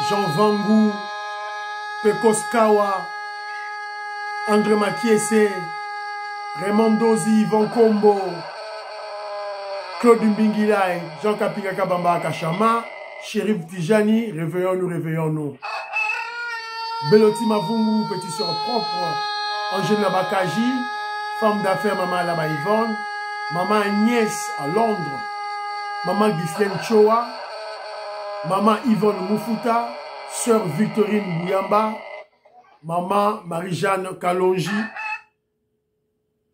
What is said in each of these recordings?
Jean Vangou, Pecos Kawa, André Makiese, Raymond Dozi, Yvon Kombo, Claude Mbingilai, Jean Kapinga Kabamba Kachama, Chérif Tijani, réveillons-nous, réveillons-nous. Beloti Mavungu, petit sœur propre, Angela Bakaji, femme d'affaires Maman Alaba Yvonne, Maman Agnès à Londres, Maman Ghislaine Choa, Maman Yvonne Moufuta, Sœur Victorine Bouyamba, Maman Marie-Jeanne Kalonji.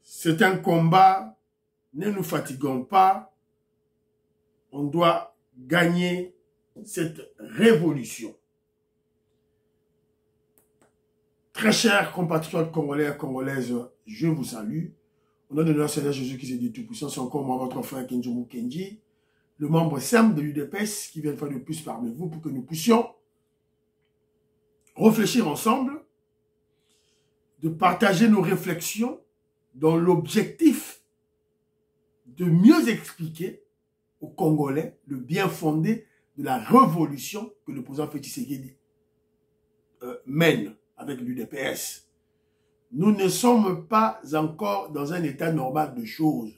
C'est un combat, ne nous fatiguons pas, on doit gagner cette révolution. Très chers compatriotes congolais et congolaises, je vous salue. Au nom de notre Seigneur Jésus qui est dit tout-puissant, c'est encore moi, votre frère Kenjomu Kenji, le membre simple de l'UDPS qui vient de faire de plus parmi vous pour que nous puissions réfléchir ensemble, de partager nos réflexions dans l'objectif de mieux expliquer aux Congolais le bien fondé de la révolution que le président Félix Tshisekedi mène avec l'UDPS. Nous ne sommes pas encore dans un état normal de choses.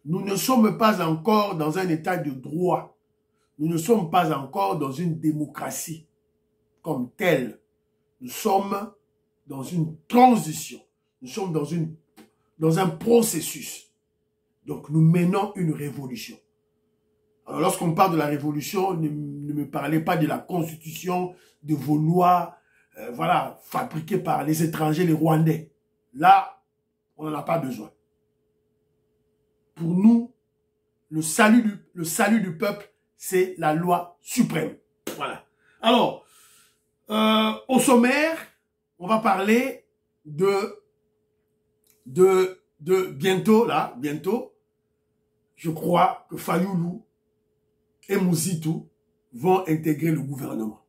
Nous ne sommes pas encore dans un état de droit. Nous ne sommes pas encore dans une démocratie comme telle. Nous sommes dans une transition. Nous sommes dans un processus. Donc nous menons une révolution. Alors lorsqu'on parle de la révolution, ne me parlez pas de la constitution, de vos lois, voilà, fabriquées par les étrangers, les Rwandais. Là, on n'en a pas besoin. Pour nous, le salut du peuple, c'est la loi suprême. Voilà. Alors, au sommaire, on va parler de bientôt, je crois que Fayoulou et Mouzitou vont intégrer le gouvernement.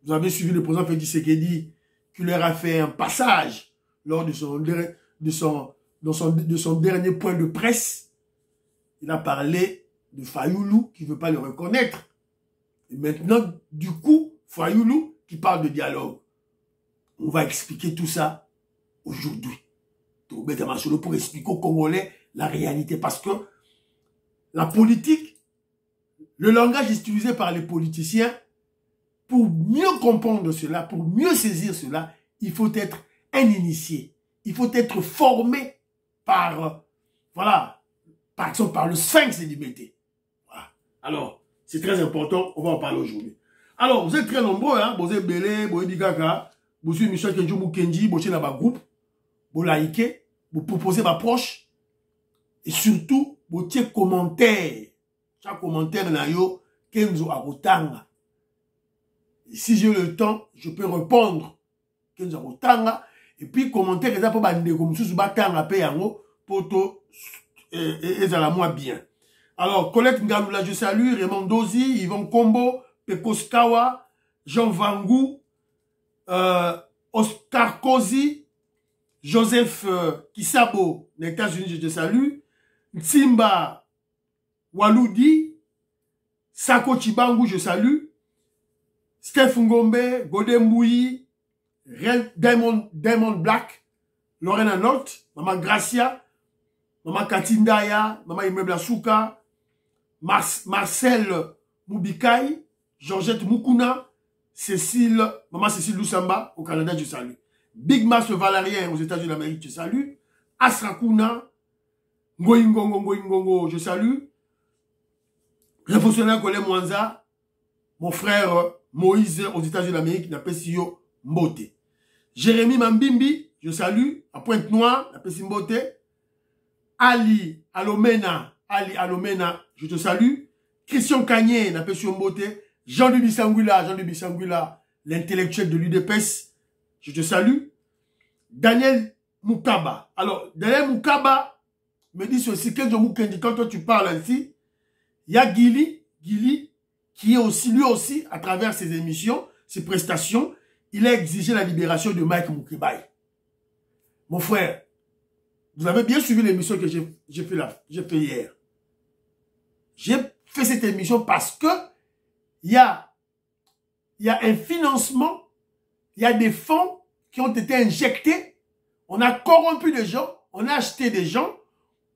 Vous avez suivi le président Félix Tshisekedi qui leur a fait un passage lors de son dernier point de presse. Il a parlé de Fayoulou qui ne veut pas le reconnaître. Et maintenant, du coup, Fayoulou qui parle de dialogue. On va expliquer tout ça aujourd'hui. Pour expliquer aux Congolais la réalité. Parce que la politique, le langage utilisé par les politiciens, pour mieux comprendre cela, pour mieux saisir cela, il faut être un initié. Il faut être formé par, voilà, par exemple, par le Sphinx de Liberté. Voilà. Alors, c'est très important, on va en parler aujourd'hui. Alors, vous êtes très nombreux, hein, vous êtes Belé, vous êtes Digaka, vous êtes Michel Kenjomu Kenji, vous êtes dans ma groupe, vous likez, vous proposez ma proche, et surtout, vous êtes commentaires. Chaque commentaire, na yo, Kenzo Arotanga. Et si j'ai le temps, je peux répondre. Kenzo Arotanga. Et puis, commentaire, les apôtres, comme sous batanga, payango, poto, et à la moi bien. Alors, Colette Ngaloula, je salue, Raymond Dozi, Yvon Kombo, Pecos Kawa, Jean Vangou, Oscar Kozi, Joseph Kisabo, des États-Unis, je te salue, Tsimba Waloudi, Sako Chibangu, je salue, Steph Ngombe, Godembouyi, Diamond Black, Lorena Note, Maman Gracia, Maman Katindaya, Maman Immeuble Souka, Marcel Moubikai, Georgette Moukouna, Maman Cécile Loussamba, au Canada, je salue. Big Mas Valérien, aux États-Unis d'Amérique, je salue. Asrakuna, Ngoingongo, je salue. Révolutionnaire Colé Mwanza, mon frère Moïse, aux États-Unis d'Amérique, n'appelle Sio Mbote. Jérémy Mambimbi, je salue. À Pointe-Noire, n'appelle si Mbote. Ali Alomena, je te salue. Christian Kanye, n'appelle si Mbote. Jean-Louis Bissangula, l'intellectuel de l'UDPS, je te salue. Daniel Moukaba. Alors, Daniel Moukaba me dit ceci, quand toi tu parles ainsi, il y a Guili, qui est aussi, lui aussi, à travers ses émissions, ses prestations, il a exigé la libération de Mike Moukibaye. Mon frère, vous avez bien suivi l'émission que j'ai fait hier. J'ai fait cette émission parce que il y a il y a un financement, il y a des fonds qui ont été injectés, on a corrompu des gens, on a acheté des gens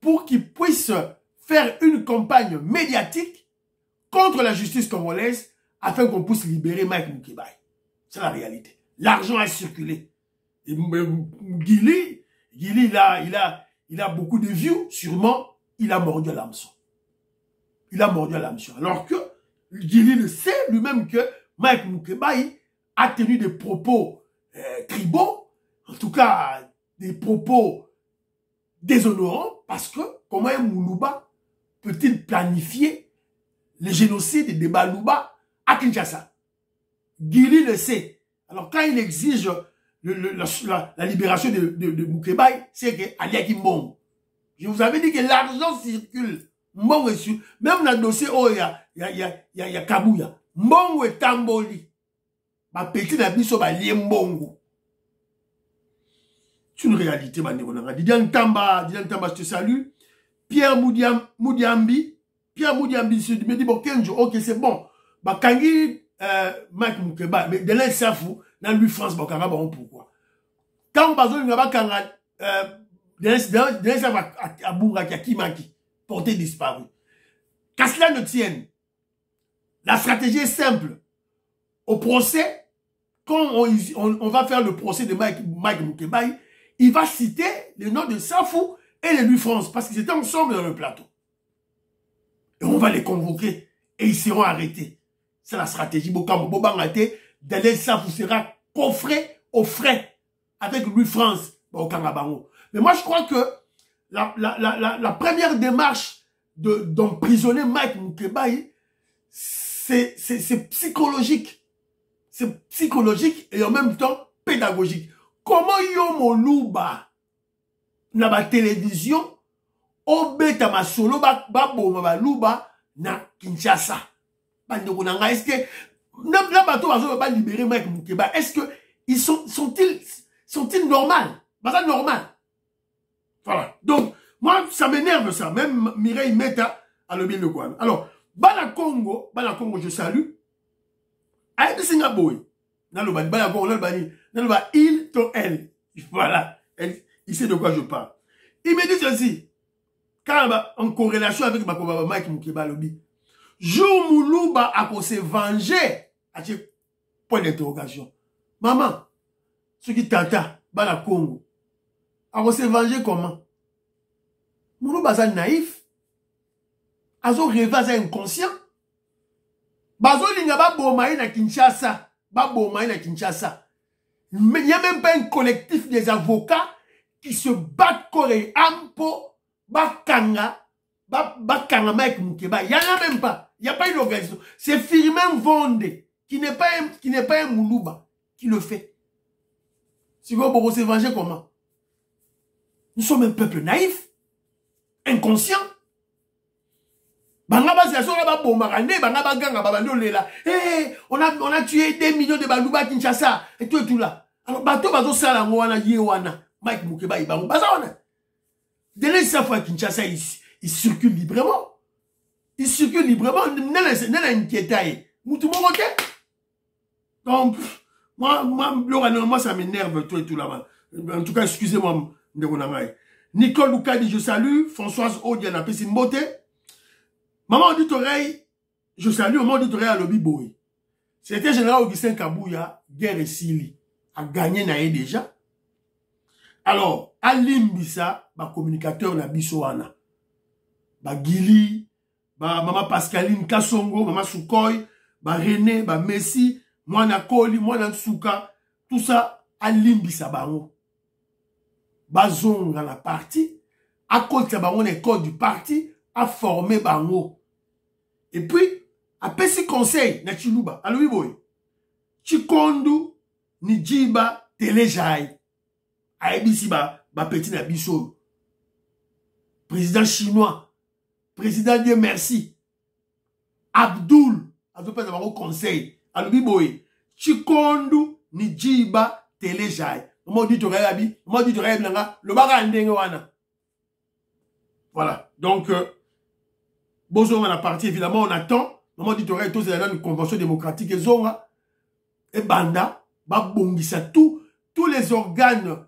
pour qu'ils puissent faire une campagne médiatique contre la justice congolaise afin qu'on puisse libérer Mike Mukebai. C'est la réalité. L'argent a circulé. Et Guili, il a beaucoup de views, sûrement, il a mordu à l'hameçon. Il a mordu à l'hameçon. Alors que Guili le sait lui-même que Mike Mukebai a tenu des propos tribaux, en tout cas des propos déshonorants, parce que comment un Moulouba peut-il planifier le génocide des Balouba à Kinshasa? Guili le sait. Alors quand il exige la libération de Mukebai, c'est que Aliaki Mbongo. Je vous avais dit que l'argent circule. Mbongo est sûr. Même dans le dossier, oh, il y a Kabouya. Mbongo est Tamboli. Ma petite abisso va lier Mbongo. C'est une réalité, Didian Tamba, je te salue. Pierre Moudiambi, me dit, bon, 15 jours, ok, c'est bon. Bah, Kangi, Mike Mukeba, mais de là, ça fou, dans lui, France, bah, Kanga, bon, pourquoi? Quand on va dire, Kanga, de là, ça va à Bunga, Kimaki, porté disparu. Qu'à cela ne tienne, la stratégie est simple. Au procès, quand on va faire le procès de Mike Mukebai, il va citer le nom de Safou et de lui France, parce qu'ils étaient ensemble dans le plateau. Et on va les convoquer, et ils seront arrêtés. C'est la stratégie. Bokambo Bobangate, Daniel Safou sera coffré au frais avec lui France. Mais moi, je crois que la première démarche d'emprisonner Mike Mukebai, c'est psychologique. C'est psychologique et en même temps pédagogique. Comment Yomo Luba na ba télévision obeta masolo ba boma ba Luba na Kinshasa. Est-ce que na bato ba libérer Mike Mukebai, est-ce que ils sont-ils normaux? Bah normal. Voilà. Donc moi ça m'énerve ça. Même Mireille Meta a le bien de quoi. Alors Bala Congo, je salue. Aïe Singaboy. Bala Congo, il to elle. Voilà. Il sait de quoi je parle. Il me dit ceci. Quand en corrélation avec Mike Mukebai Lobi. Jour Moulouba a se venger. Point d'interrogation. Maman, ce qui tata, Bala Congo. A se venger comment? Moulouba est naïf. Azo rêvé, inconscient. Bazo linga ba bomaï na Kinshasa. Ba bomaï na Kinshasa. Mais il n'y a même pas un collectif des avocats qui se battent corps et âme pour Bakanga Mike Mukebai. Il n'y en a même pas. Il n'y a pas une organisation. C'est Firmin Vonde, qui n'est pas un Moulouba, qui le fait. Si vous voulez se venger comment? Nous sommes un peuple naïf, inconscient. On a tué 2 millions de Balouba à Kinshasa et tout là. Alors, bateau sala ngwana yewana Mike Mukebai bango bazana. Dès sa fois Kinshasa il circule librement. Il circule librement, n'a inquiété. Moutou mon côté. Donc moi ça m'énerve tout et tout là. En tout cas, excusez-moi Nicole Loukadi, je salue. Françoise Odiana Pessimbote. Maman dit oreille, je salue, maman dit oreille à Lobby Boy. C'était général Augustin Kabouya, guerre et Sili, a gagné naé déjà. Alors, à Limbisa, ma communicateur na Bissoana, ba Gili, ba maman Pascaline Kassongo, maman Soukoy, ba René, ba Messi, moi na Koli, moi na Souka, tout ça, à Limbisa bango. Ba zonga la partie, à côté bango l'école du parti, a formé bango. Et puis, à Pessi conseil, na Chiluba, à Louis Boy, Chikondu, Nijiba, Telejai, à Ebisiba, petit na Bissol, président chinois, président Dieu merci, Abdul, à tout pas au conseil, à Louis Boy, Chikondu, Nijiba, Telejai, moi dit le baga wana. Voilà, donc, Bonjour à la partie, évidemment, on attend. Maman dit qu'il y a une convention démocratique et zonga. et Banda, babongisa tous les organes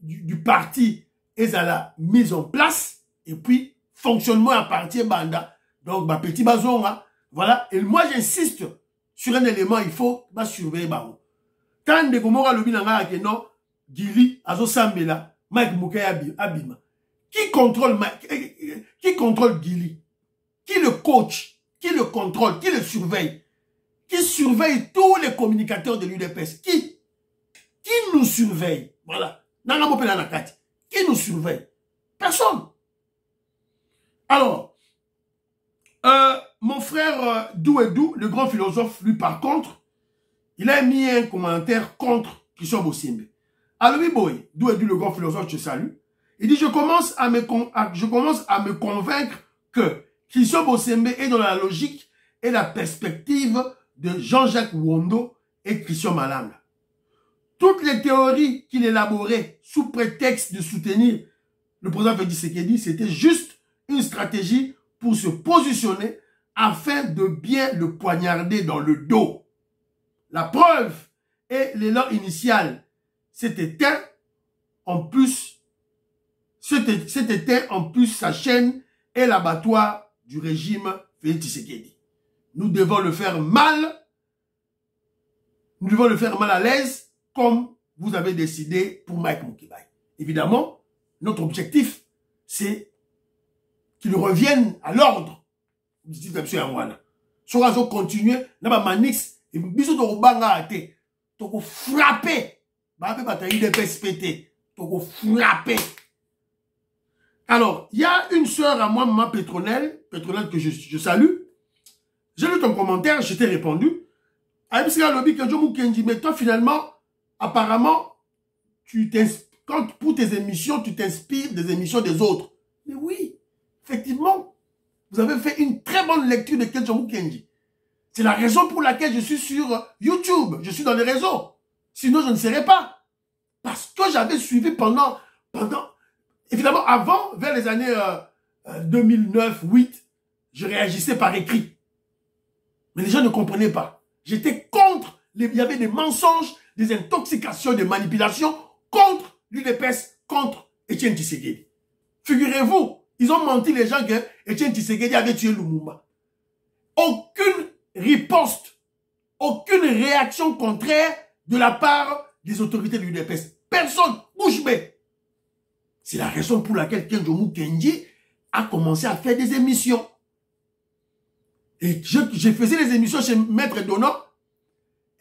du parti et à la mise en place, et puis fonctionnement à partir Banda. Donc, petit bazonga, voilà. Et moi, j'insiste sur un élément, il faut surveiller Bango. Quand de Gomora le binanga que non, Gili, Azo Sambela, Mike Moukaya Abima. Qui contrôle Gili? Qui le coach? Qui le contrôle? Qui le surveille? Qui surveille tous les communicateurs de l'UDPS? Qui nous surveille? Voilà. Qui nous surveille? Personne. Alors, mon frère Douedou, le grand philosophe, lui par contre, il a mis un commentaire contre Christian Bossimbe. Alors oui, boy, Douedou, le grand philosophe, je salue. Il dit, je commence à me convaincre que Christian Bossimbe est dans la logique et la perspective de Jean-Jacques Wondo et Christian Malanga. Toutes les théories qu'il élaborait sous prétexte de soutenir le président Félix Tshisekedi, c'était juste une stratégie pour se positionner afin de bien le poignarder dans le dos. La preuve et l'élan initial s'est éteint en plus sa chaîne et l'abattoir du régime Félix Tshisekedi. Nous devons le faire mal. Nous devons le faire mal à l'aise, comme vous avez décidé pour Mike Mukibai. Évidemment, notre objectif, c'est qu'il revienne à l'ordre. Si on continue, on va manix, et bisous de Rubanga a été, on va frapper. Alors, il y a une sœur à moi, maman Pétronelle que je salue. J'ai lu ton commentaire, je t'ai répondu. Mais toi, finalement, apparemment, pour tes émissions, tu t'inspires des émissions des autres. Mais oui, effectivement, vous avez fait une très bonne lecture de Kenjomu Kenji. C'est la raison pour laquelle je suis sur YouTube, je suis dans les réseaux. Sinon, je ne serais pas. Parce que j'avais suivi pendant, évidemment, avant, vers les années 2009-2008, je réagissais par écrit. Mais les gens ne comprenaient pas. J'étais contre, il y avait des mensonges, des intoxications, des manipulations contre l'UDPS, contre Etienne Tshisekedi. Figurez-vous, ils ont menti les gens que Etienne Tshisekedi avait tué Lumumba. Aucune riposte, aucune réaction contraire de la part des autorités de l'UDPS. Personne, bouche bée. C'est la raison pour laquelle Kenjomu Kenji a commencé à faire des émissions. Et je faisais les émissions chez Maître Dono.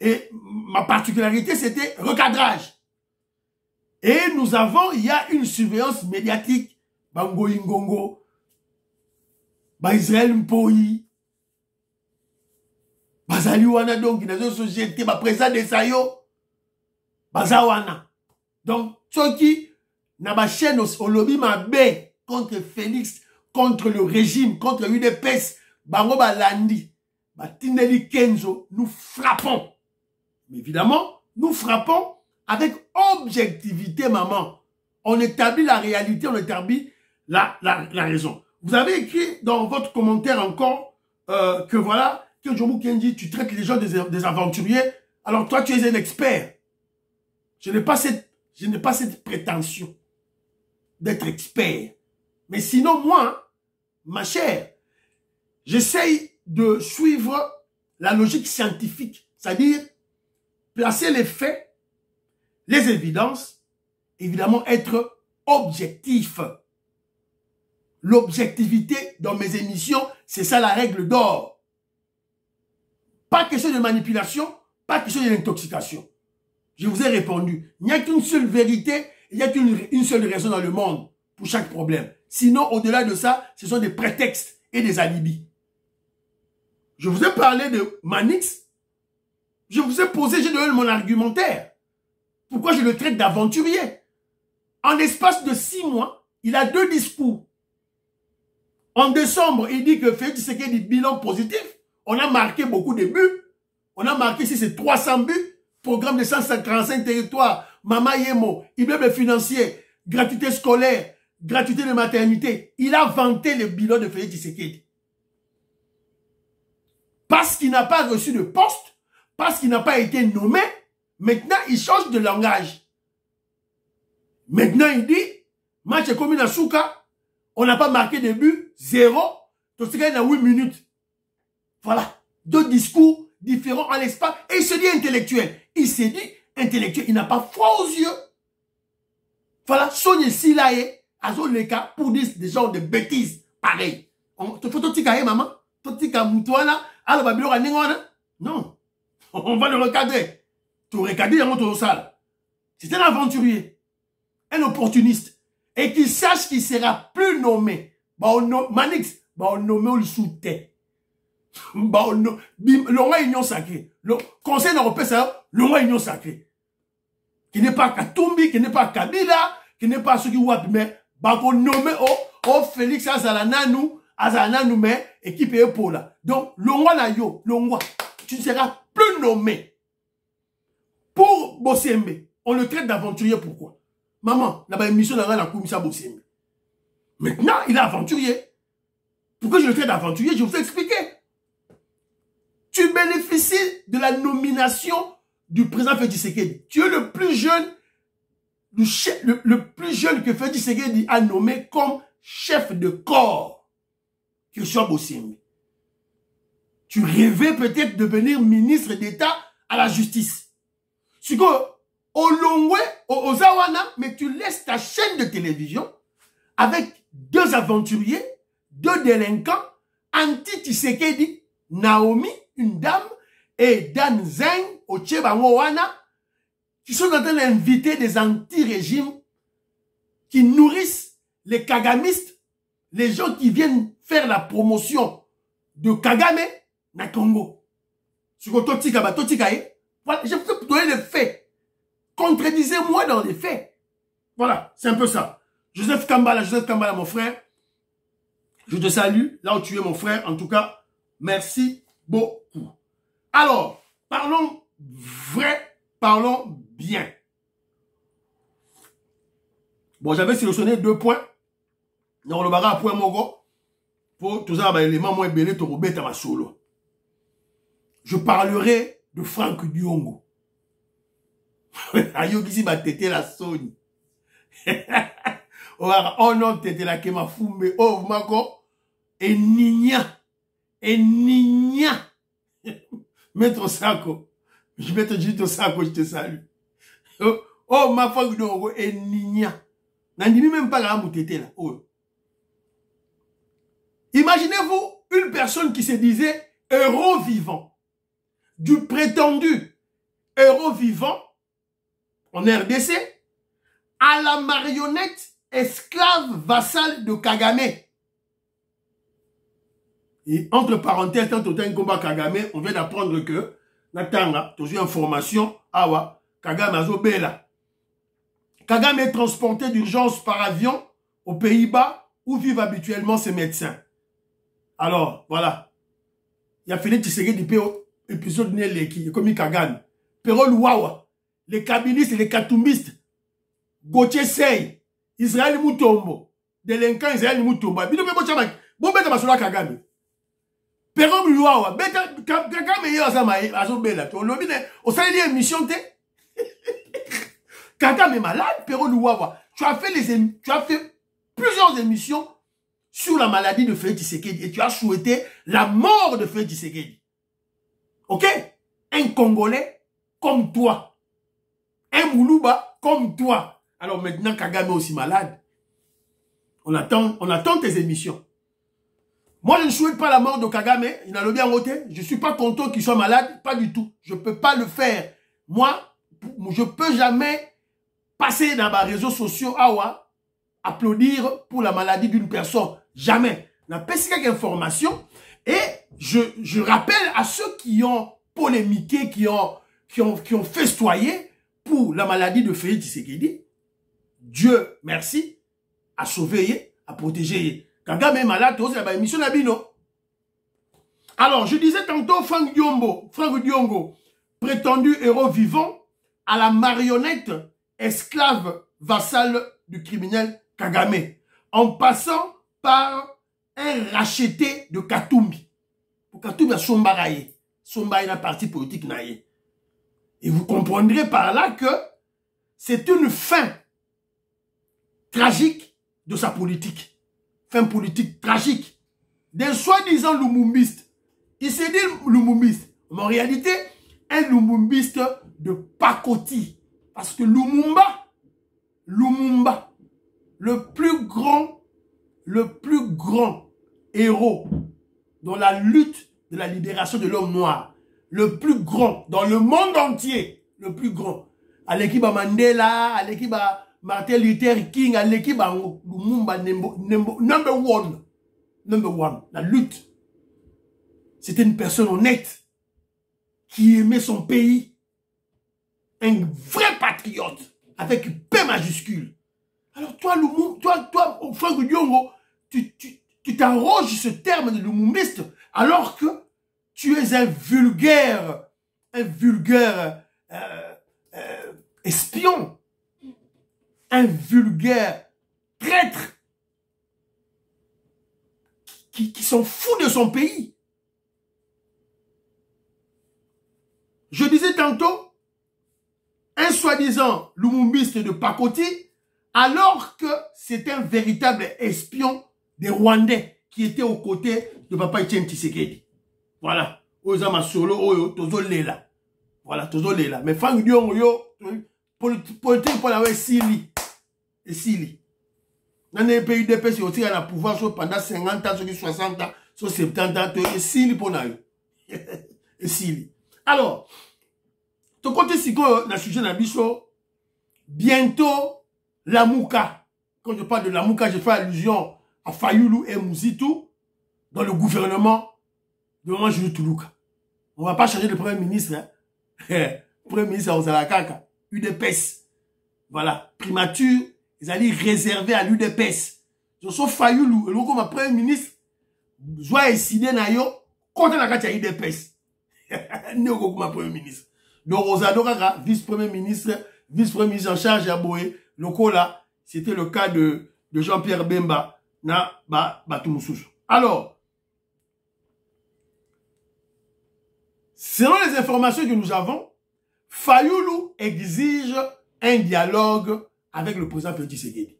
Et ma particularité, c'était recadrage. Et il y a une surveillance médiatique. Bango Ingongo, Israël Mpoyi, Bazaliwana, donc, dans une société, président de Sayo, Bazawana. Donc, ceux qui, na ma chaîne au lobby Mabé, contre Félix, contre le régime, contre l'UDPS, Bango Balandi, Tineli Kenzo, nous frappons. Mais évidemment, nous frappons avec objectivité, maman. On établit la réalité, on établit la raison. Vous avez écrit dans votre commentaire encore que voilà, que Jomu Kenji, tu traites les gens des aventuriers. Alors toi, tu es un expert. Je n'ai pas cette prétention d'être expert. Mais sinon, moi, ma chère, j'essaye de suivre la logique scientifique, c'est-à-dire placer les faits, les évidences, évidemment être objectif. L'objectivité dans mes émissions, c'est ça la règle d'or. Pas question de manipulation, pas question d'intoxication. Je vous ai répondu. Il n'y a qu'une seule vérité, il n'y a qu'une seule raison dans le monde pour chaque problème. Sinon, au-delà de ça, ce sont des prétextes et des alibis. Je vous ai parlé de Manix. Je vous ai posé, j'ai donné mon argumentaire. Pourquoi je le traite d'aventurier? En l'espace de 6 mois, il a 2 discours. En décembre, il dit que Félix Tshisekedi dit bilan positif. On a marqué beaucoup de buts. On a marqué ici c'est 300 buts. Programme de 145 territoires. Mama Yemo, immeuble financier, gratuité scolaire, gratuité de maternité. Il a vanté le bilan de Félix Tshisekedi. Parce qu'il n'a pas reçu de poste, parce qu'il n'a pas été nommé, maintenant il change de langage. Maintenant il dit, match est comme une Souka, on n'a pas marqué de but, 0, donc c'est quand même 8 minutes. Voilà, deux discours différents en l'espace, et il se dit intellectuel. Il s'est dit intellectuel, il n'a pas foi aux yeux. Voilà, Sonia Silaye, Azo Leka, pour dire des gens de bêtises, pareil. Tu fais ton petit cahier, maman, ton petit camoutouana, alors babilo raningona. Non, on va le recadrer. Tu recadres dans ton salle. C'est un aventurier, un opportuniste, et qu'il sache qu'il sera plus nommé. Manix, on nomme le sous-tête. Le roi union sacrée. Le conseil européen, c'est le roi union sacrée. Qui n'est pas Katumbi, qui n'est pas Kabila, qui n'est pas ceux qui ouapent, mais on nomme Félix Azalananou, mais équipe est pour là. Donc, le roi na yo, le roi, tu ne seras plus nommé. Pour Bossembe, on le traite d'aventurier, pourquoi? Maman, la émission dans la commission Bossembe. Maintenant, il est aventurier. Pourquoi je le traite d'aventurier? Je vous ai expliqué. Tu bénéficies de la nomination du président Félix Tshisekedi. Tu es le plus jeune, le plus jeune que Félix Tshisekedi a nommé comme chef de corps. Christian Bossembe. Tu rêvais peut-être de devenir ministre d'État à la justice. C'est que, au Longwe, au Zawana, mais tu laisses ta chaîne de télévision avec deux aventuriers, deux délinquants, anti-Tshisekedi, Naomi, une dame, et Dan Zeng, Ochebangowana, qui sont en train d'inviter des anti-régimes qui nourrissent les kagamistes, les gens qui viennent faire la promotion de Kagame na Congo. Voilà, je peux donner les faits. Contredisez-moi dans les faits. Voilà, c'est un peu ça. Joseph Kambala, mon frère, je te salue, là où tu es mon frère, en tout cas, merci beaucoup. Alors, parlons vrai, parlons bien. Bon, j'avais sélectionné 2 points. Dans le bagarre à point mogo. Pour tout ça, l'élément moins belé, to robet à ma solo. Je parlerai de Franck Diongo. Ayogisi ba tété la Sony. Oh non, tété la kema fumbe. Oh, mako. Et Nigna. Maître Sako. Je vais te dire Sako, je te salue. Oh, ma Franck Diongo. Et Nigna. N'andimi même pas la tété là. Oh. Imaginez-vous une personne qui se disait héros vivant, du prétendu héros vivant en RDC à la marionnette esclave vassale de Kagame. Et entre parenthèses, quand on a un combat Kagame, on vient d'apprendre que, Natanga, tu as eu information, Awa, Kagame Azobela. Kagame est transporté d'urgence par avion aux Pays-Bas où vivent habituellement ses médecins. Alors, voilà. Il y a Félix Tshisekedi du épisode Neleki, comme Kagame. Perol Wawa, les kabylistes et les katumbistes, Gauthier Sey, Israël Moutombo, délinquant Israël Moutombo. Bino Bebo Chamak, bon bête Masola Kagame. Perol Wawa, Kagame y a Azobela. On s'est dit émission T. Kagame est malade, Perol Wawa. Tu as fait plusieurs émissions sur la maladie de Félix Tshisekedi et tu as souhaité la mort de Félix Tshisekedi. Ok? Un Congolais comme toi. Un Moulouba comme toi. Alors maintenant, Kagame est aussi malade. On attend tes émissions. Moi, je ne souhaite pas la mort de Kagame. Il n'a le bien ôté. Je ne suis pas content qu'il soit malade. Pas du tout. Je ne peux pas le faire. Moi, je ne peux jamais passer dans mes réseaux sociaux applaudir pour la maladie d'une personne. Jamais. On a pas quelques informations. Et je rappelle à ceux qui ont polémiqué, qui ont festoyé pour la maladie de Félix Tshisekedi. Dieu merci, à sauver, à protéger. Kagame est malade, c'est la émission d'Abino. Alors, je disais tantôt Franck Diongo, prétendu héros vivant, à la marionnette esclave vassale du criminel Kagame, en passant par un racheté de Katumbi. Pour Katumbi a Sombaraye. Somba un parti politique naïe. Et vous comprendrez par là que c'est une fin tragique de sa politique. Fin politique tragique. D'un soi-disant lumumbiste. Il s'est dit lumumbiste. Mais en réalité, un lumumbiste de pacotille. Parce que Lumumba, le plus grand héros dans la lutte de la libération de l'homme noir, le plus grand dans le monde entier, le plus grand. À l'équipe à Mandela, à l'équipe à Martin Luther King, à l'équipe à Lumumba, number one, la lutte. C'était une personne honnête qui aimait son pays. Un vrai patriote avec P majuscule. Alors toi, toi, Franck Diongo, tu t'arroges ce terme de lumumbiste alors que tu es un vulgaire espion, un vulgaire traître qui s'en fout de son pays. Je disais tantôt, un soi-disant lumumbiste de pacotille, alors que c'est un véritable espion des Rwandais qui était aux côtés de Papa Etienne Tshisekedi. Voilà. Ozama solo, oyo, tozo lela. Voilà, tozo lela. Mais Franck Diongo, yo, politique pour la Sili. Et Sili. Dans les pays de paix, c'est aussi à la pouvoir pendant 50 ans, 60 ans, 70 ans, et Sili pour nous. Et Sili. Alors, ton côté, si on a sujet d'ambition, bientôt, la Mouka. Quand je parle de la Mouka, je fais allusion à Fayulu et Mouzitou dans le gouvernement de Maman Jules Toulouka. On ne va pas changer de premier ministre. Hein. Premier ministre à Ozalakaka, UDPS. Voilà, primature, ils allaient réserver à l'UDPS. Je suis Fayulu, et donc comme premier ministre, je dois décider contre la carte à l'UDPS. Ne comme premier ministre. Donc Ozalakaka, vice-premier ministre en charge à Boé, le là, c'était le cas de Jean-Pierre Bemba, na Batumoussous. Alors, selon les informations que nous avons, Fayulu exige un dialogue avec le président Félix Tshisekedi.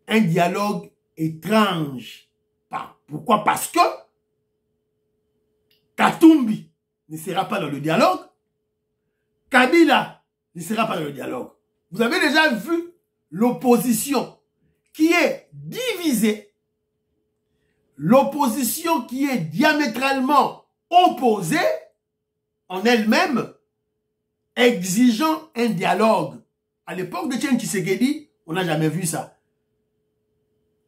Un dialogue étrange. Pourquoi? Parce que Katumbi ne sera pas dans le dialogue. Kabila ne sera pas dans le dialogue. Vous avez déjà vu l'opposition qui est divisée, l'opposition qui est diamétralement opposée en elle-même, exigeant un dialogue. À l'époque de Etienne Tshisekedi, on n'a jamais vu ça.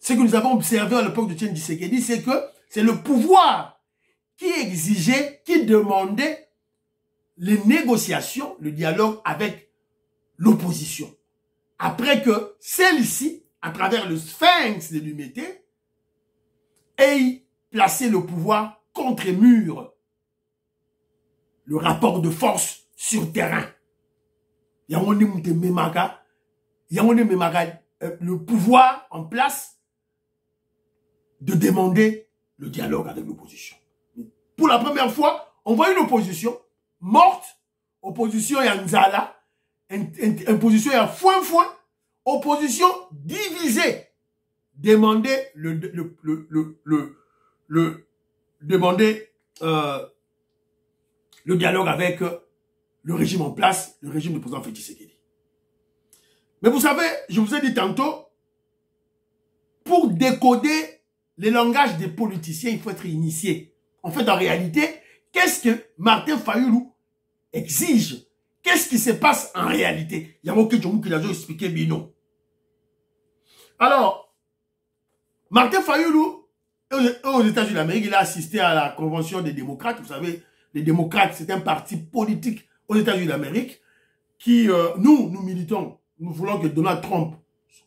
Ce que nous avons observé à l'époque de Etienne Tshisekedi, c'est que c'est le pouvoir qui exigeait, qui demandait les négociations, le dialogue avec l'opposition. Après que celle-ci, à travers le sphinx de l'humanité, ait placé le pouvoir contre mur. Le rapport de force sur terrain. Le pouvoir en place de demander le dialogue avec l'opposition. Pour la première fois, on voit une opposition morte, opposition à Nzala, opposition à Foin-Foin, opposition divisée. Demander le dialogue avec le régime en place, le régime du président Félix Tshisekedi. Mais vous savez, je vous ai dit tantôt, pour décoder les langages des politiciens, il faut être initié. En fait, en réalité, qu'est-ce que Martin Fayulu exige? Qu'est-ce qui se passe en réalité? Il y a beaucoup de gens qui l'ont expliqué, mais non. Alors, Martin Fayulu, aux États-Unis d'Amérique, il a assisté à la convention des démocrates. Vous savez, les démocrates, c'est un parti politique aux États-Unis d'Amérique qui, nous militons, nous voulons que Donald Trump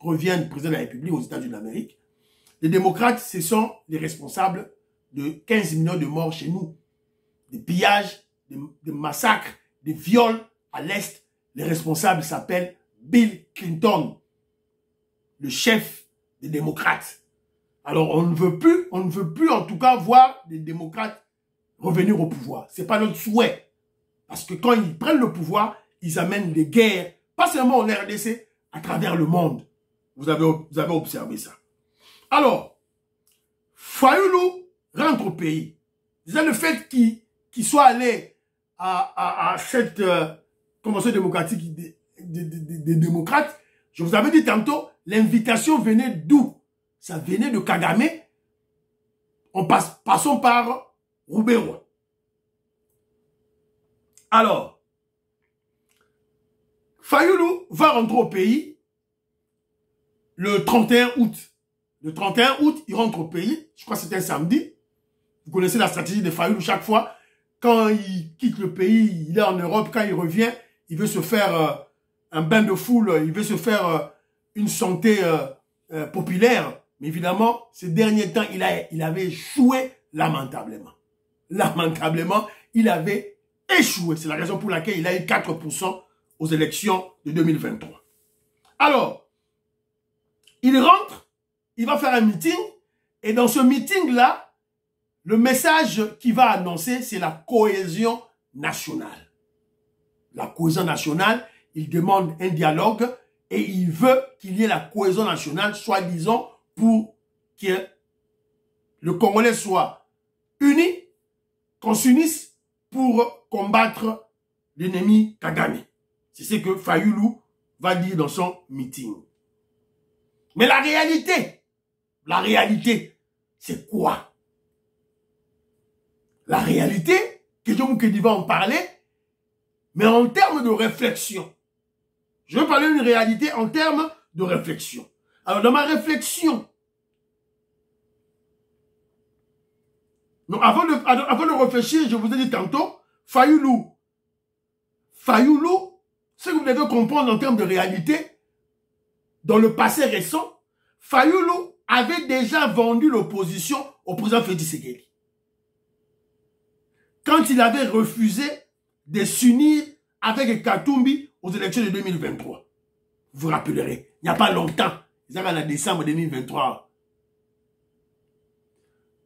revienne président de la République aux États-Unis d'Amérique. Les démocrates, ce sont les responsables de 15 millions de morts chez nous. Des pillages, des massacres, des viols à l'Est. Les responsables s'appellent Bill Clinton, le chef des démocrates. Alors, on ne veut plus en tout cas voir des démocrates revenir au pouvoir. Ce n'est pas notre souhait. Parce que quand ils prennent le pouvoir, ils amènent des guerres, pas seulement en RDC, à travers le monde. Vous avez observé ça. Alors, Fayulu rentre au pays. Déjà, le fait qu'il soit allé à cette convention démocratique des démocrates, je vous avais dit tantôt, l'invitation venait d'où? Ça venait de Kagame, passons par Rouberois. Alors, Fayulu va rentrer au pays le 31 août. Le 31 août, il rentre au pays. Je crois que c'était un samedi. Vous connaissez la stratégie de Fayulu. Chaque fois, quand il quitte le pays, il est en Europe. Quand il revient, il veut se faire un bain de foule. Il veut se faire une santé populaire. Mais évidemment, ces derniers temps, il avait échoué lamentablement. Lamentablement, il avait échoué. C'est la raison pour laquelle il a eu 4% aux élections de 2023. Alors, il rentre, il va faire un meeting, et dans ce meeting-là, le message qu'il va annoncer, c'est la cohésion nationale. La cohésion nationale, il demande un dialogue, et il veut qu'il y ait la cohésion nationale, soi-disant, pour que le Congolais soit uni, qu'on s'unisse pour combattre l'ennemi Kagame. C'est ce que Fayulu va dire dans son meeting. Mais la réalité, c'est quoi? La réalité, que John Moukedi va en parler, mais en termes de réflexion. Je veux parler d'une réalité en termes de réflexion. Alors, dans ma réflexion, donc avant de réfléchir, je vous ai dit tantôt, Fayulu, ce que vous devez comprendre en termes de réalité, dans le passé récent, Fayulu avait déjà vendu l'opposition au président Félix Tshisekedi. Quand il avait refusé de s'unir avec Katumbi aux élections de 2023. Vous vous rappellerez, il n'y a pas longtemps, ils avaient en décembre 2023.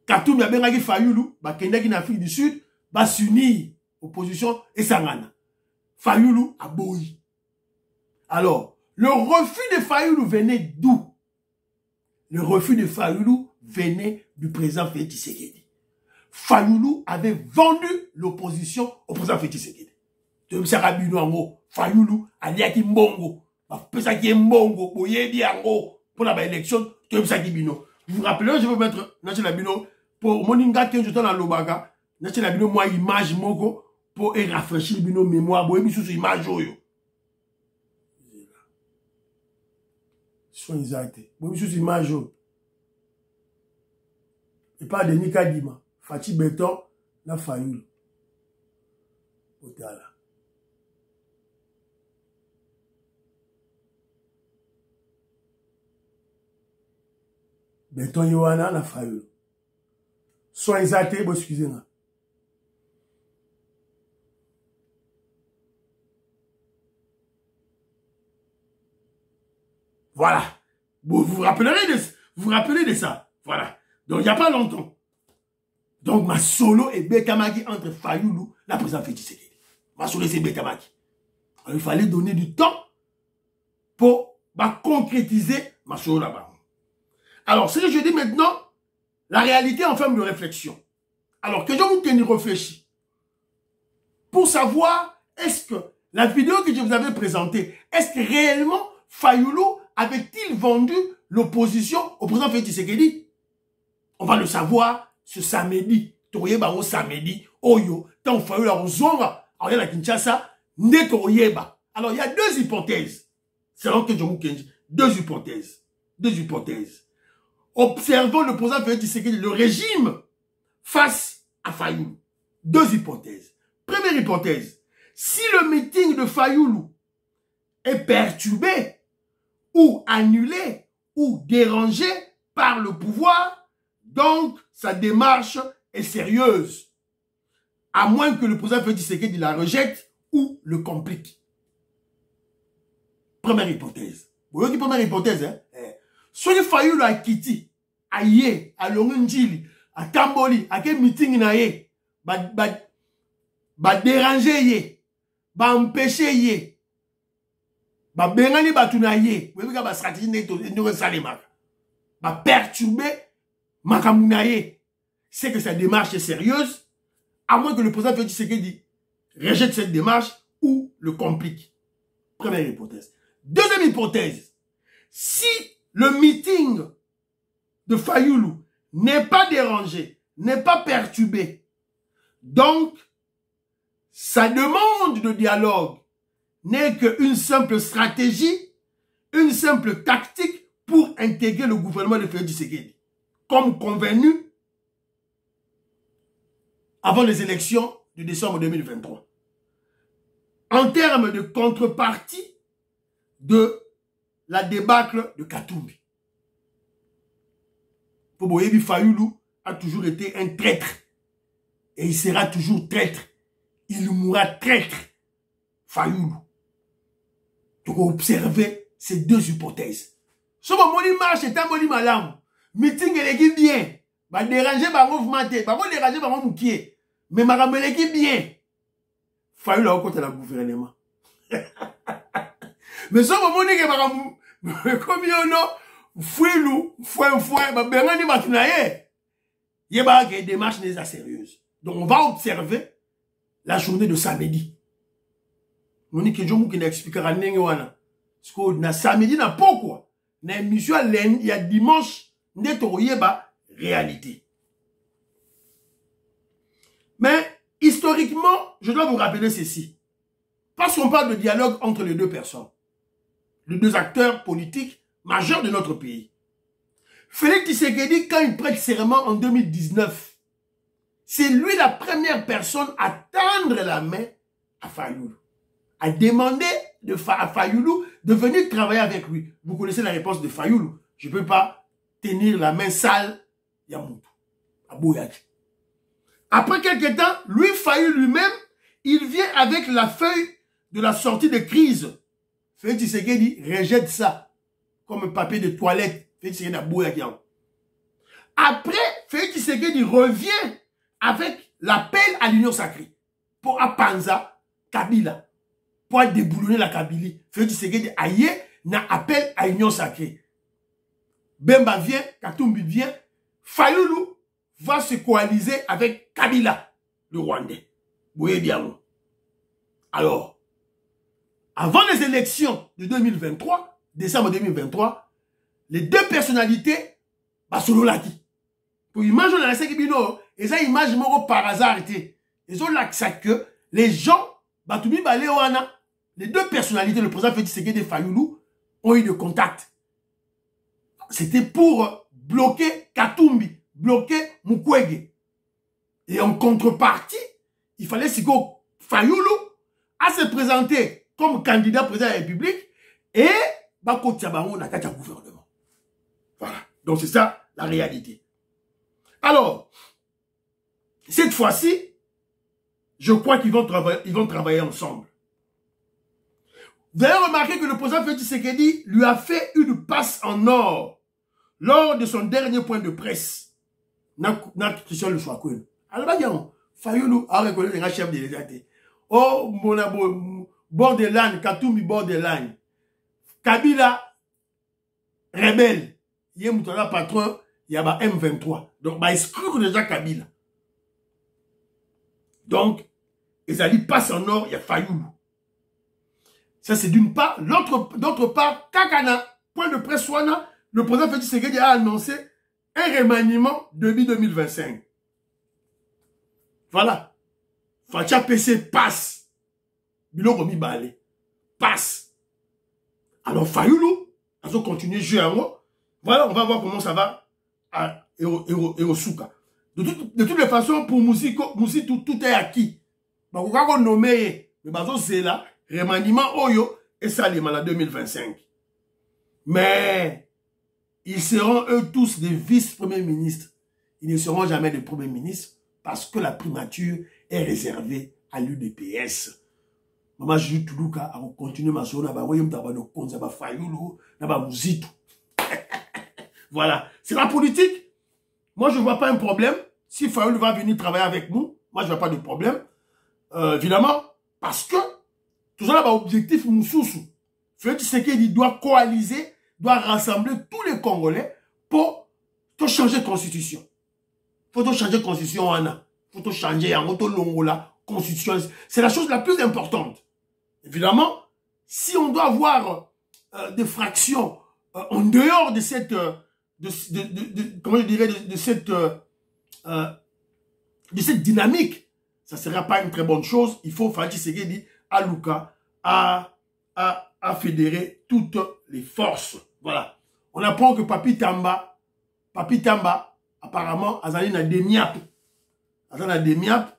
Katumbi a bien Fayulu, Kendaki en Afrique du Sud, va s'unir opposition et Sangana. Fayulu a boui. Alors, le refus de Fayulu venait d'où? Le refus de Fayulu venait du président Félix Tshisekedi. Fayulu avait vendu l'opposition au président Félix Tshisekedi. Fayulu aliaki mbongo. Pesaki mbongo, boyebi yango pour la élection, vous vous rappelez, je vais mettre National Bino pour Moninga 15 jours dans l'Obaga, National Bino moi image moko pour rafraîchir bino mémoire, boyebi sous image oyo. Soins exactés. Boyebi sous image oyo. Et pas de Nika Dima, Fati Beton, la Fayulu. Otala. Beton Yohana na Fayulu. Soins exactés, excusez-moi. Voilà. Vous vous rappelez de ça. Voilà. Donc, il n'y a pas longtemps. Donc, ma solo et Betamaki entre Fayulu, la présidente Félix Tshisekedi. Ma solo c'est Betamaki. Alors, il fallait donner du temps pour concrétiser ma solo là-bas. Alors, ce que je dis maintenant, la réalité en forme de réflexion. Alors, que je vous tienne réfléchir. Pour savoir, est-ce que la vidéo que je vous avais présentée, est-ce que réellement Fayulu avait-il vendu l'opposition au président Félix Tshisekedi? On va le savoir ce samedi. Toyeba au samedi. Oyo. Tant Fayulu a zonga. Alors, il y a la Kinshasa. Ne Toyeba. Alors, il y a deux hypothèses. C'est là que je vous dis. Deux hypothèses. Observons le président Félix Tshisekedi, le régime face à Fayulu. Deux hypothèses. Première hypothèse. Si le meeting de Fayulu est perturbé ou annulé ou dérangé par le pouvoir, donc sa démarche est sérieuse. À moins que le président Félix Tshisekedi la rejette ou le complique. Première hypothèse. Vous voyez première hypothèse, hein? Soyez Fayulu à Kiti, à Yé, à Longunjili, à Kamboli, à quel meeting na Yé, déranger ye, empêcher ye, bengani batuna ye, ba stratégie ne salema, perturber makamuna ye. C'est que sa démarche est sérieuse, à moins que le président Félix Tshisekedi rejette cette démarche ou le complique. Première hypothèse. Deuxième hypothèse, si le meeting de Fayoulou n'est pas dérangé, n'est pas perturbé, donc sa demande de dialogue n'est qu'une simple stratégie, une simple tactique pour intégrer le gouvernement de Félix Tshisekedi, comme convenu avant les élections de décembre 2023. En termes de contrepartie de la débâcle de Katumbi. Poboyebi Fayoulou a toujours été un traître. Et il sera toujours traître. Il mourra traître. Fayoulou. Donc observez ces deux hypothèses. Si vous marche et un moli malam, meeting et bien, va déranger par mouvement, va déranger par mon moukier. Mais ma ramène qui bien. Fayoulou a côté la gouvernement. Mais si vous voulez que comme il y a Fouilou, bengani batinaye, il y a des démarches sérieuses. Donc on va observer la journée de samedi. Monique Djomou qui n'expliquera rien. Parce que na samedi n'a pas quoi. Na émission il y a dimanche ba réalité. Mais historiquement, je dois vous rappeler ceci. Parce qu'on parle de dialogue entre les deux personnes, les deux acteurs politiques majeurs de notre pays. Félix Tshisekedi, quand il prête serment en 2019, c'est lui la première personne à tendre la main à Fayoulou, à demander à Fayoulou de venir travailler avec lui. Vous connaissez la réponse de Fayoulou. Je ne peux pas tenir la main sale Yamoutou, à Bouyaki. Après quelques temps, lui, Fayoulou lui-même, il vient avec la feuille de la sortie de crise. Félix Tshisekedi rejette ça comme un papier de toilette. Félix Tshisekedi a Bouyaki. Après, Félix Tshisekedi revient avec l'appel à l'union sacrée pour Apanza Kabila, pour déboulonner la Kabylie. Félix Tshisekedi aïe n'a appel à l'union sacrée. Bemba vient, Katumbi vient, Fayoulou va se coaliser avec Kabila, le Rwandais. Vous voyez bien. Alors, avant les élections de 2023, décembre 2023, les deux personnalités, solo laki. Pour imaginer dans la séquibino, et ça image par hasard, ils ont l'accès que les gens, les deux personnalités, le président Félix Tshisekedi et Fayoulou, ont eu de contact. C'était pour bloquer Katumbi, bloquer Mukwege. Et en contrepartie, il fallait que Fayoulou a se présenter comme candidat président de la République et Bako Tiabango n'a qu'à gouvernement. Voilà. Donc c'est ça la réalité. Alors, cette fois-ci, je crois qu'ils vont travailler ensemble. Vous avez remarqué que le président Félix Tshisekedi lui a fait une passe en or lors de son dernier point de presse. Christian le choix. Alors, Fayoulou a reconnu le chef de l'État. Oh, mon abo, borderline, Katumbi borderline. Kabila, rebelle. Il y a un patron, il y a un M23. Donc, il exclut déjà Kabila. Donc, ils allaient passer en or, il y a Fayoulou. Ça, c'est d'une part. D'autre part, Kakana, point de presse Wana, le président Félix Tshisekedi a annoncé un remaniement début 2025. Voilà. Facha PC passe. Biloko mi balé. Passe. Alors, Fayoulou, ils ont continué à jouer en haut. Voilà, on va voir comment ça va à Erosuka. De toutes les façons, pour Moussi, tout est acquis. On va nommer, mais c'est là, remaniement Oyo et Salima en 2025. Mais ils seront eux tous des vice-premiers ministres. Ils ne seront jamais des premiers ministres parce que la primature est réservée à l'UDPS. Maman, je dis tout le cas, on continue ma zone, voilà. C'est la politique. Moi, je ne vois pas un problème. Si Fayoulou va venir travailler avec nous, Moi, je n'ai pas de problème. Évidemment, parce que tout ça, l'objectif, Moussoussou. Félix Tshisekedi doit coaliser, doit rassembler tous les Congolais pour changer de constitution. Il faut changer de constitution, Anna. Il faut changer la constitution. C'est la chose la plus importante. Évidemment, si on doit avoir des fractions en dehors de cette, comment je dirais, de cette dynamique, ça ne sera pas une très bonne chose. Il faut, Félix Tshisekedi, à Luka, à fédérer toutes les forces. Voilà. On apprend que Papi Tamba, apparemment, Azali na demiap. Azali na demiap.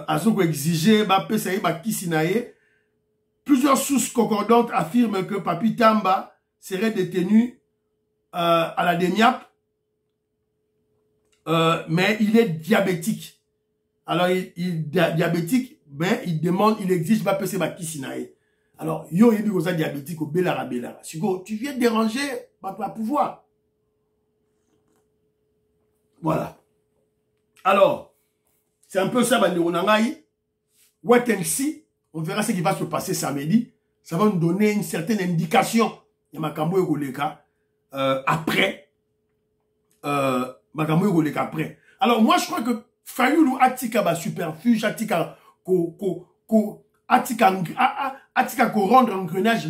Azoko exigé, plusieurs sources concordantes affirment que Papi Tamba serait détenu à la demiap. Mais il est diabétique. Alors, il diabétique, ben, il demande, il exige Bapese Bakisinae. Alors, yo, il est diabétique au Belara Belara. Tu viens déranger votre pouvoir. Voilà. Alors, c'est un peu ça, Bandironangaï. Wait and see. On verra ce qui va se passer samedi. Ça va nous donner une certaine indication. Il y a Makambo et Goleka après. Makambo et Goleka après. Alors, moi, je crois que Fayoulou Atika ba superfuge, Atika Atika ko rendre engrenage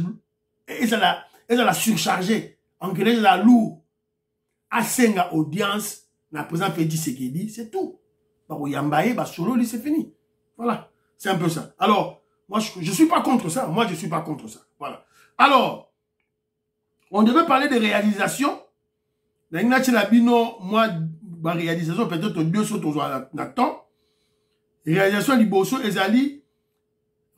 et ça la surcharger. Engrenage la lourd. Asenga audience, na présent Félix Tshisekedi, c'est tout. Bako Yambaye, ba solo, c'est fini. Voilà. C'est un peu ça. Alors, moi, je suis pas contre ça. Moi, je suis pas contre ça. Voilà. Alors, on devait parler de réalisation. Moi, ma réalisation, peut-être deux sauts dans temps. Réalisation Liboso Ezali,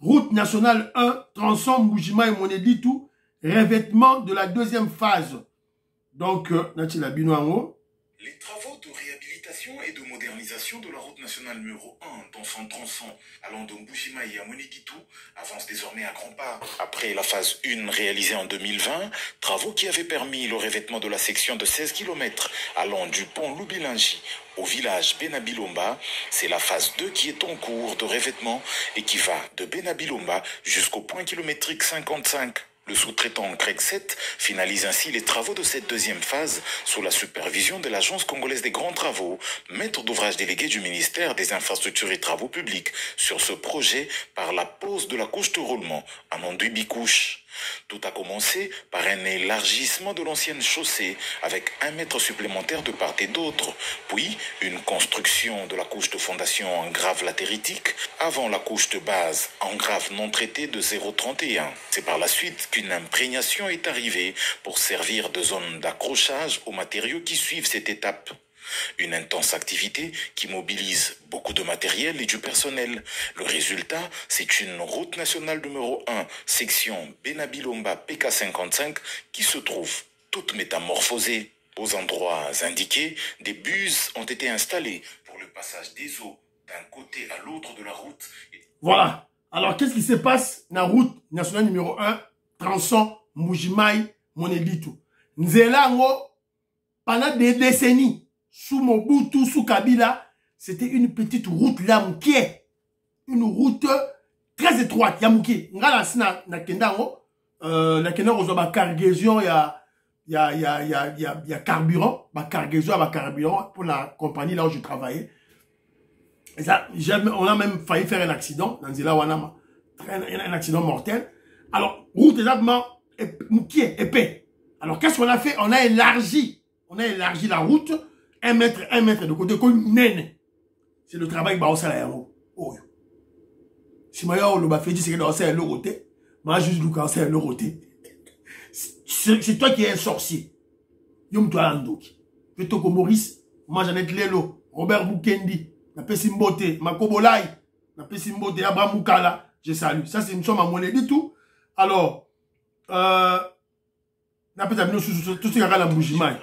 route nationale 1, tronçon Mboujima et Moneditou, revêtement de la deuxième phase. Donc, les travaux de réhabilitation et de modernisation de la route nationale numéro 1 dans son tronçon allant de Mboujima et à Moneditou avancent désormais à grands pas. Après la phase 1 réalisée en 2020, travaux qui avaient permis le revêtement de la section de 16 km allant du pont Lubilangi au village Benabilomba, c'est la phase 2 qui est en cours de revêtement et qui va de Benabilomba jusqu'au point kilométrique 55. Le sous-traitant Craig 7 finalise ainsi les travaux de cette deuxième phase sous la supervision de l'Agence congolaise des grands travaux, maître d'ouvrage délégué du ministère des Infrastructures et Travaux publics, sur ce projet par la pose de la couche de roulement à Monduibicouche. Tout a commencé par un élargissement de l'ancienne chaussée avec 1 mètre supplémentaire de part et d'autre, puis une construction de la couche de fondation en grave latéritique avant la couche de base en grave non traitée de 0,31. C'est par la suite qu'une imprégnation est arrivée pour servir de zone d'accrochage aux matériaux qui suivent cette étape. Une intense activité qui mobilise beaucoup de matériel et du personnel. Le résultat, c'est une route nationale numéro 1, section Benabilomba PK55, qui se trouve toute métamorphosée. Aux endroits indiqués, des buses ont été installées pour le passage des eaux d'un côté à l'autre de la route. Voilà. Alors, qu'est-ce qui se passe dans la route nationale numéro 1, tronçon Mboujimai, Moneditou? Nzelango, pendant des décennies, sous Mobutu, sous Kabila, c'était une petite route là, une route très étroite, Yamouké. Ngala sina na kendango, na kendango zo ba cargaison ya carburant, ba cargaison pour la compagnie là où je travaillais. Et ça, on a même failli faire un accident dans Zela Wanama, un accident mortel. Alors, route exactement épais. Alors, qu'est-ce qu'on a fait? On a élargi la route. 1 mètre de côté, comme nene. C'est le travail qui va au salaire. Si moi, on va faire dire que c'est dans le côté, moi, juste le cancer, le côté. C'est toi qui es un sorcier. Yom toi Andoki. Petoko Maurice, moi, Jeannette Lelo, Robert Boukendi, Napesi Mbote, Makobolai, Napesi Mbote, Abraham Moukala, je salue. Ça, c'est une somme à monnaie du tout. Alors, Napesi Abino, tout ce qui a la Mboujimai.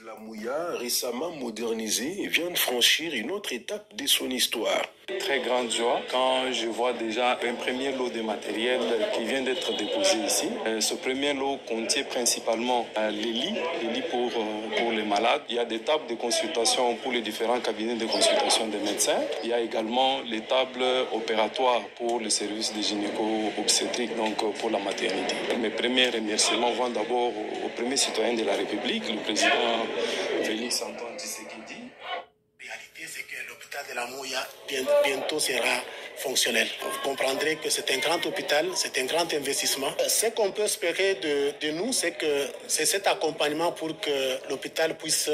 La Mouya, récemment modernisée, vient de franchir une autre étape de son histoire. Très grande joie quand je vois déjà un premier lot de matériel qui vient d'être déposé ici. Ce premier lot contient principalement les lits pour les malades. Il y a des tables de consultation pour les différents cabinets de consultation des médecins. Il y a également les tables opératoires pour le service de gynéco-obstétrique, donc pour la maternité. Mes premiers remerciements vont d'abord au premier citoyen de la République, le président Félix Antoine Tshisekedi. C'est que l'hôpital de la Mouya bientôt sera fonctionnel. Vous comprendrez que c'est un grand hôpital, c'est un grand investissement. Ce qu'on peut espérer de nous, c'est que c'est cet accompagnement pour que l'hôpital puisse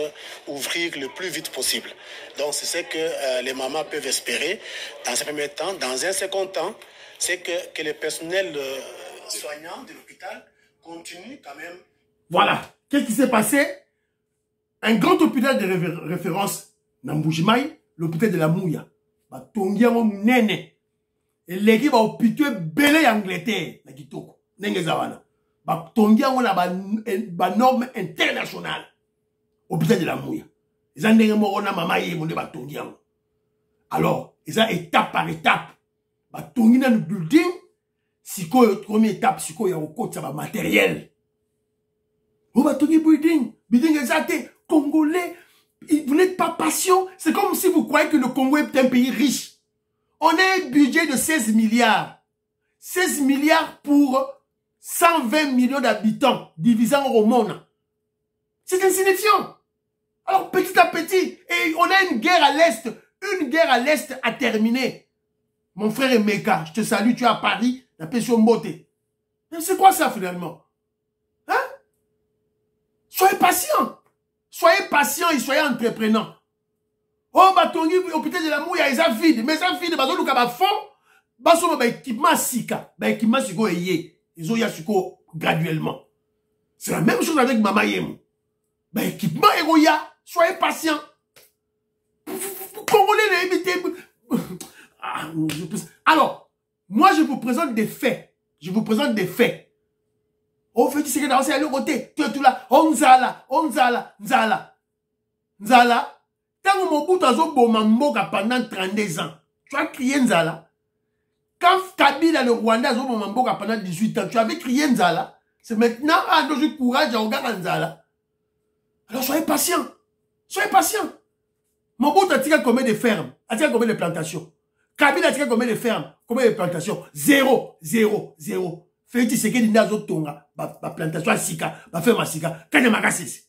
ouvrir le plus vite possible. Donc c'est ce que les mamans peuvent espérer dans un premier temps. Dans un second temps, c'est que le personnel soignant de l'hôpital continue quand même. Voilà. Qu'est-ce qui s'est passé? Un grand hôpital de référence Nambujimai, l'hôpital de la Mouya. Ba tongia mo nene. Et l'équipe a hôpital belé Angleterre. Na kitoko. Nenge zawana. Ba tongia mo na ba norme internationale. Hôpital de la Mouya. Ils ont nenge mo na mama ye mo de ba tongia mo. Alors, ils ont étape par étape. Ba tongi na le building. Siko première étape, siko ya okot sa ba matériel. Vous ba tongi building exacté congolais. Vous n'êtes pas patient. C'est comme si vous croyez que le Congo est un pays riche. On a un budget de 16 milliards. 16 milliards pour 120 millions d'habitants, divisant au monde. C'est insignifiant. Alors, petit à petit, et on a une guerre à l'Est. Une guerre à l'Est à terminer. Mon frère Emeka, je te salue, tu es à Paris, la pension beauté. Mais c'est quoi ça finalement? Hein? Soyez patient. Soyez patient et soyez entreprenant. Oh, batongi, hôpital de la Mouya, ils ont vide. Mais ils ont vide, ils ont le fond. Ils ont équipement sika. Équipement siko eye. Ils ont yasuko graduellement. C'est la même chose avec Mama Yemo. Équipement eroya. Soyez patient. Congolais, évitez. Alors, moi, je vous présente des faits. Je vous présente des faits. On fait du secret c'est à l'autre côté. Tu es tout là. On zala. Nzala. Tant que mon bout a bomamboka pendant 32 ans. Tu as crié Nzala. Quand Kabila le Rwanda a bomamboka pendant 18 ans, tu avais crié Nzala. C'est maintenant, nous j'ai courage à regarder Nzala. Alors soyez patient. Soyez patient. Mon bout a tiré combien de fermes? A tiré combien de plantations? Kabila a tiré combien de fermes? Combien de plantations? 0. Félix Tshisekedi ndazo tonga ba plantation sika ba faire masika kanya makasisi.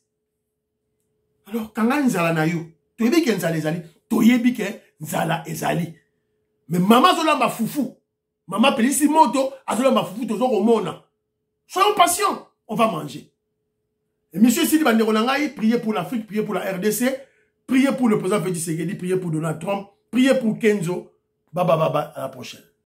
Alors kanga nzala na yo toyebi ke nzala ezali toyebi ke nzala ezali mais maman zolamba fufu maman pelisi moto azolamba fufu tozo komona. Soyons patients, on va manger. Et monsieur Sidi Bandeko nangai, priez pour l'Afrique, priez pour la RDC, priez pour le président Félix Tshisekedi, priez pour Donald Trump, priez pour Kenzo. Baba à la prochaine.